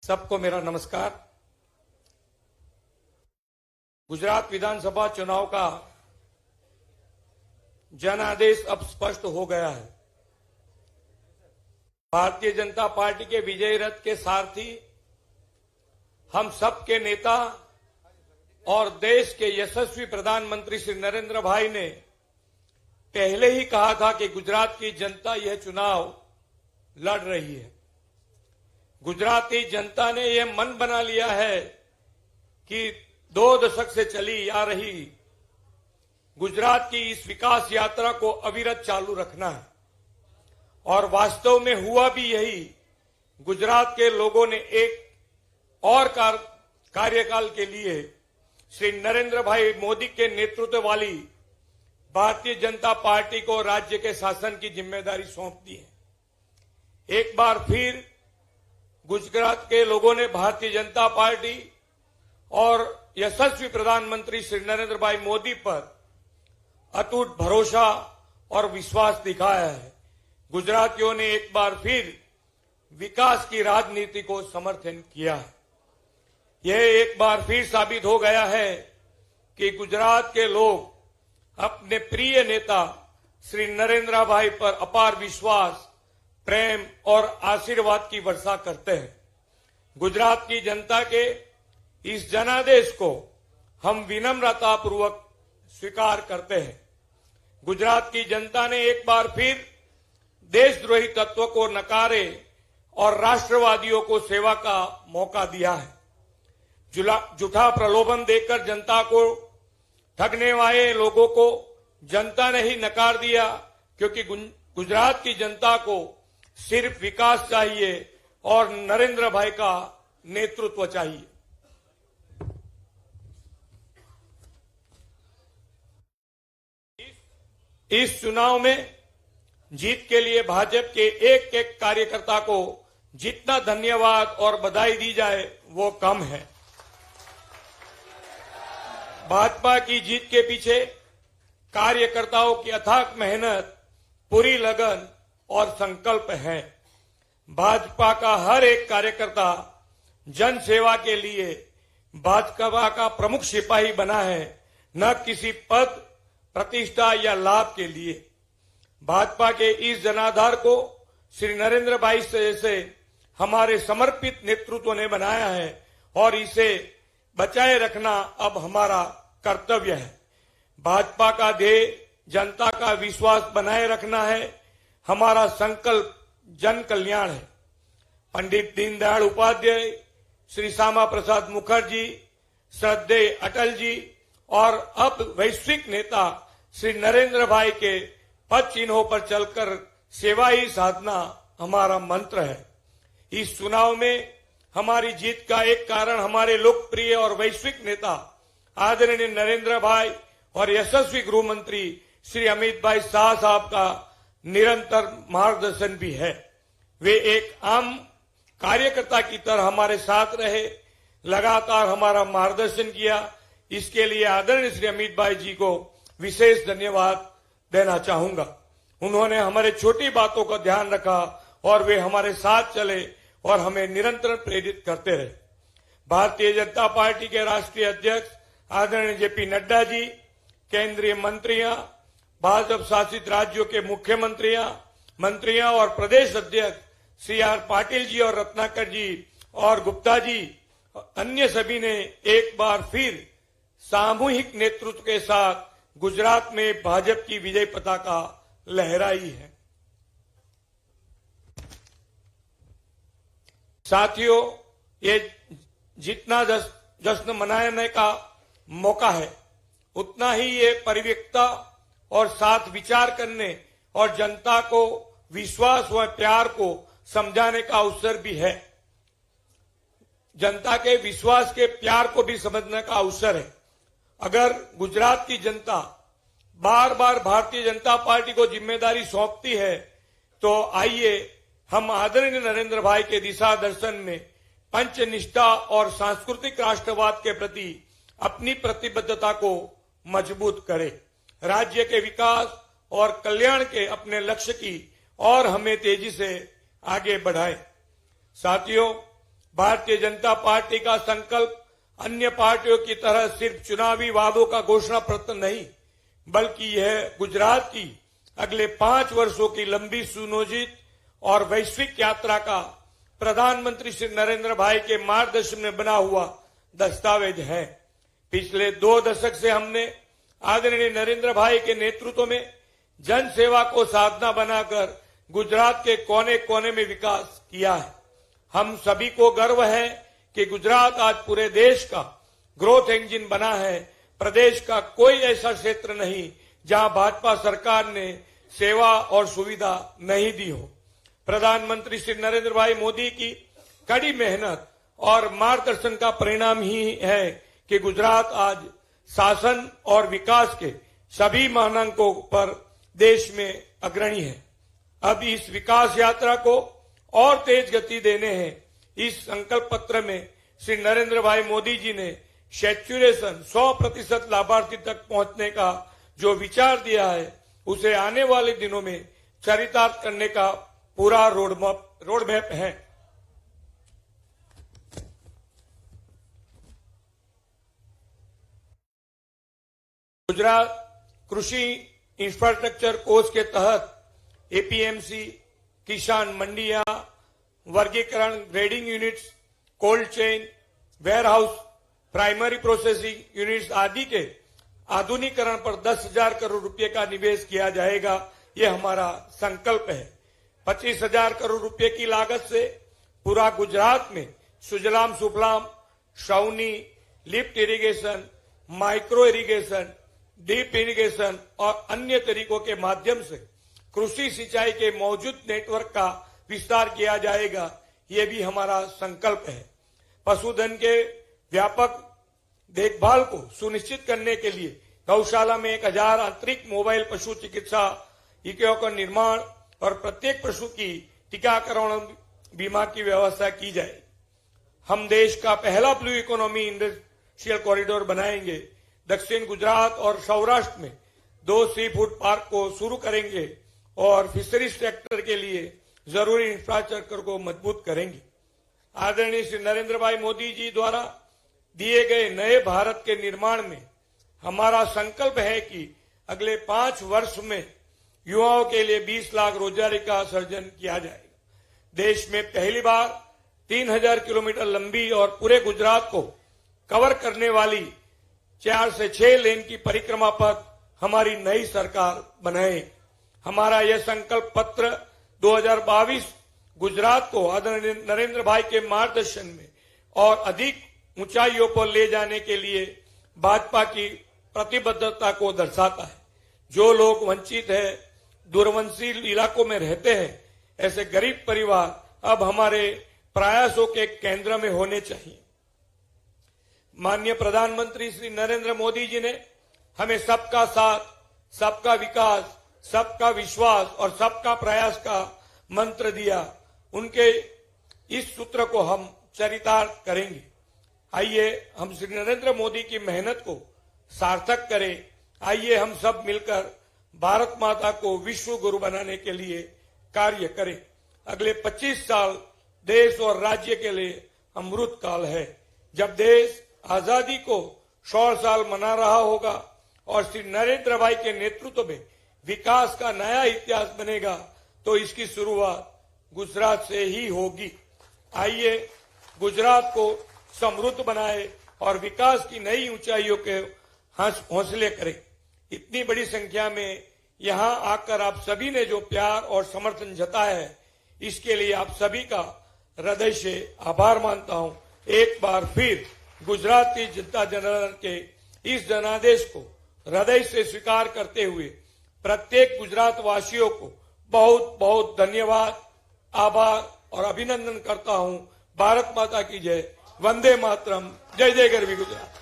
सबको मेरा नमस्कार। गुजरात विधानसभा चुनाव का जनादेश अब स्पष्ट हो गया है। भारतीय जनता पार्टी के विजय रथ के सारथी हम सबके नेता और देश के यशस्वी प्रधानमंत्री श्री नरेंद्र भाई ने पहले ही कहा था कि गुजरात की जनता यह चुनाव लड़ रही है। गुजराती जनता ने यह मन बना लिया है कि 2 दशक से चली आ रही गुजरात की इस विकास यात्रा को अविरत चालू रखना है और वास्तव में हुआ भी यही। गुजरात के लोगों ने एक और कार्यकाल के लिए श्री नरेंद्र भाई मोदी के नेतृत्व वाली भारतीय जनता पार्टी को राज्य के शासन की जिम्मेदारी सौंप दी है। एक बार फिर गुजरात के लोगों ने भारतीय जनता पार्टी और यशस्वी प्रधानमंत्री श्री नरेंद्र भाई मोदी पर अटूट भरोसा और विश्वास दिखाया है। गुजरातियों ने एक बार फिर विकास की राजनीति को समर्थन किया है। यह एक बार फिर साबित हो गया है कि गुजरात के लोग अपने प्रिय नेता श्री नरेंद्र भाई पर अपार विश्वास, प्रेम और आशीर्वाद की वर्षा करते हैं। गुजरात की जनता के इस जनादेश को हम विनम्रता पूर्वक स्वीकार करते हैं। गुजरात की जनता ने एक बार फिर देशद्रोही तत्व को नकारे और राष्ट्रवादियों को सेवा का मौका दिया है। झूठा प्रलोभन देकर जनता को ठगने वाले लोगों को जनता ने ही नकार दिया, क्योंकि गुजरात की जनता को सिर्फ विकास चाहिए और नरेंद्र भाई का नेतृत्व चाहिए। इस चुनाव में जीत के लिए भाजपा के एक एक कार्यकर्ता को जितना धन्यवाद और बधाई दी जाए वो कम है। भाजपा की जीत के पीछे कार्यकर्ताओं की अथाक मेहनत, पूरी लगन और संकल्प है। भाजपा का हर एक कार्यकर्ता जन सेवा के लिए भाजपा का प्रमुख सिपाही बना है, न किसी पद, प्रतिष्ठा या लाभ के लिए। भाजपा के इस जनाधार को श्री नरेंद्र भाई जैसे हमारे समर्पित नेतृत्व ने बनाया है और इसे बचाए रखना अब हमारा कर्तव्य है। भाजपा का ध्येय जनता का विश्वास बनाए रखना है। हमारा संकल्प जन कल्याण है। पंडित दीनदयाल उपाध्याय, श्री श्यामा प्रसाद मुखर्जी, श्रद्धेय अटल जी और अब वैश्विक नेता श्री नरेंद्र भाई के पद चिन्हों पर चलकर सेवा ही साधना हमारा मंत्र है। इस चुनाव में हमारी जीत का एक कारण हमारे लोकप्रिय और वैश्विक नेता आदरणीय नरेंद्र भाई और यशस्वी गृह मंत्री श्री अमित भाई शाह साहब का निरंतर मार्गदर्शन भी है। वे एक आम कार्यकर्ता की तरह हमारे साथ रहे, लगातार हमारा मार्गदर्शन किया। इसके लिए आदरणीय श्री अमित भाई जी को विशेष धन्यवाद देना चाहूंगा। उन्होंने हमारे छोटी बातों का ध्यान रखा और वे हमारे साथ चले और हमें निरंतर प्रेरित करते रहे। भारतीय जनता पार्टी के राष्ट्रीय अध्यक्ष आदरणीय जेपी नड्डा जी, केंद्रीय मंत्रियां, भाजपा शासित राज्यों के मंत्रियां और प्रदेश अध्यक्ष श्री आर पाटिल जी और रत्नाकर जी और गुप्ता जी, अन्य सभी ने एक बार फिर सामूहिक नेतृत्व के साथ गुजरात में भाजपा की विजय पताका लहराई है। साथियों, ये जितना जश्न मनाने का मौका है, उतना ही ये परिपक्वता और साथ विचार करने और जनता को विश्वास व प्यार को समझाने का अवसर भी है। जनता के विश्वास के प्यार को भी समझने का अवसर है। अगर गुजरात की जनता बार बार भारतीय जनता पार्टी को जिम्मेदारी सौंपती है, तो आइए हम आदरणीय नरेंद्र भाई के दिशा दर्शन में पंचनिष्ठा और सांस्कृतिक राष्ट्रवाद के प्रति अपनी प्रतिबद्धता को मजबूत करें। राज्य के विकास और कल्याण के अपने लक्ष्य की और हमें तेजी से आगे बढ़ाएं। साथियों, भारतीय जनता पार्टी का संकल्प अन्य पार्टियों की तरह सिर्फ चुनावी वादों का घोषणा पत्र नहीं, बल्कि यह गुजरात की अगले 5 वर्षों की लंबी सुनियोजित और वैश्विक यात्रा का प्रधानमंत्री श्री नरेंद्र भाई के मार्गदर्शन में बना हुआ दस्तावेज है। पिछले 2 दशक से हमने आदरणीय नरेंद्र भाई के नेतृत्व में जन सेवा को साधना बनाकर गुजरात के कोने कोने में विकास किया है। हम सभी को गर्व है कि गुजरात आज पूरे देश का ग्रोथ इंजन बना है। प्रदेश का कोई ऐसा क्षेत्र नहीं जहां भाजपा सरकार ने सेवा और सुविधा नहीं दी हो। प्रधानमंत्री श्री नरेंद्र भाई मोदी की कड़ी मेहनत और मार्गदर्शन का परिणाम ही है कि गुजरात आज शासन और विकास के सभी मानांकों पर देश में अग्रणी है। अब इस विकास यात्रा को और तेज गति देने हैं। इस संकल्प पत्र में श्री नरेंद्र भाई मोदी जी ने सैचुरेशन 100% लाभार्थी तक पहुंचने का जो विचार दिया है, उसे आने वाले दिनों में चरितार्थ करने का पूरा रोड मैप है। गुजरात कृषि इंफ्रास्ट्रक्चर कोष के तहत एपीएमसी, किसान मंडियां, वर्गीकरण, grading units, cold chain, warehouse, primary processing units आदि के आधुनिकीकरण पर 10,000 करोड़ रुपए का निवेश किया जाएगा। ये हमारा संकल्प है। 25,000 करोड़ रुपए की लागत से पूरा गुजरात में सुजलाम सुफलाम, छावनी, lift irrigation, micro irrigation, deep irrigation और अन्य तरीकों के माध्यम से कृषि सिंचाई के मौजूद नेटवर्क का विस्तार किया जाएगा। ये भी हमारा संकल्प है। पशुधन के व्यापक देखभाल को सुनिश्चित करने के लिए गौशाला में 1000 आंतरिक मोबाइल पशु चिकित्सा इकाइयों का निर्माण और प्रत्येक पशु की टीकाकरण बीमा की व्यवस्था की जाए। हम देश का पहला ब्लू इकोनॉमी इंडस्ट्रियल कॉरिडोर बनाएंगे। दक्षिण गुजरात और सौराष्ट्र में 2 सी फूड पार्क को शुरू करेंगे और फिशरीज सेक्टर के लिए जरूरी इंफ्रास्ट्रक्चर को मजबूत करेंगे। आदरणीय श्री नरेंद्र भाई मोदी जी द्वारा दिए गए नए भारत के निर्माण में हमारा संकल्प है कि अगले 5 वर्ष में युवाओं के लिए 20 लाख रोजगारी का सृजन किया जाएगा। देश में पहली बार 3000 किलोमीटर लंबी और पूरे गुजरात को कवर करने वाली 4 से 6 लेन की परिक्रमा पथ हमारी नई सरकार बनाए। हमारा यह संकल्प पत्र 2022 गुजरात को आदरणीय नरेंद्र भाई के मार्गदर्शन में और अधिक ऊंचाइयों पर ले जाने के लिए भाजपा की प्रतिबद्धता को दर्शाता है। जो लोग वंचित है, दूरवंशी इलाकों में रहते हैं, ऐसे गरीब परिवार अब हमारे प्रयासों के केंद्र में होने चाहिए। माननीय प्रधानमंत्री श्री नरेंद्र मोदी जी ने हमें सबका साथ, सबका विकास, सबका विश्वास और सबका प्रयास का मंत्र दिया। उनके इस सूत्र को हम चरितार्थ करेंगे। आइए हम श्री नरेंद्र मोदी की मेहनत को सार्थक करें। आइए हम सब मिलकर भारत माता को विश्व गुरु बनाने के लिए कार्य करें। अगले 25 साल देश और राज्य के लिए अमृत काल है। जब देश आजादी को 100 साल मना रहा होगा और श्री नरेंद्र भाई के नेतृत्व में विकास का नया इतिहास बनेगा, तो इसकी शुरुआत गुजरात से ही होगी। आइए गुजरात को समृद्ध बनाए और विकास की नई ऊंचाइयों के हौसले करें। इतनी बड़ी संख्या में यहां आकर आप सभी ने जो प्यार और समर्थन जताया है, इसके लिए आप सभी का हृदय से आभार मानता हूं। एक बार फिर गुजरात की जनता जनार्दन के इस जनादेश को हृदय से स्वीकार करते हुए प्रत्येक गुजरात वासियों को बहुत बहुत धन्यवाद, आभार और अभिनंदन करता हूं। भारत माता की जय। वंदे मातरम। जय जय गरवी गुजरात।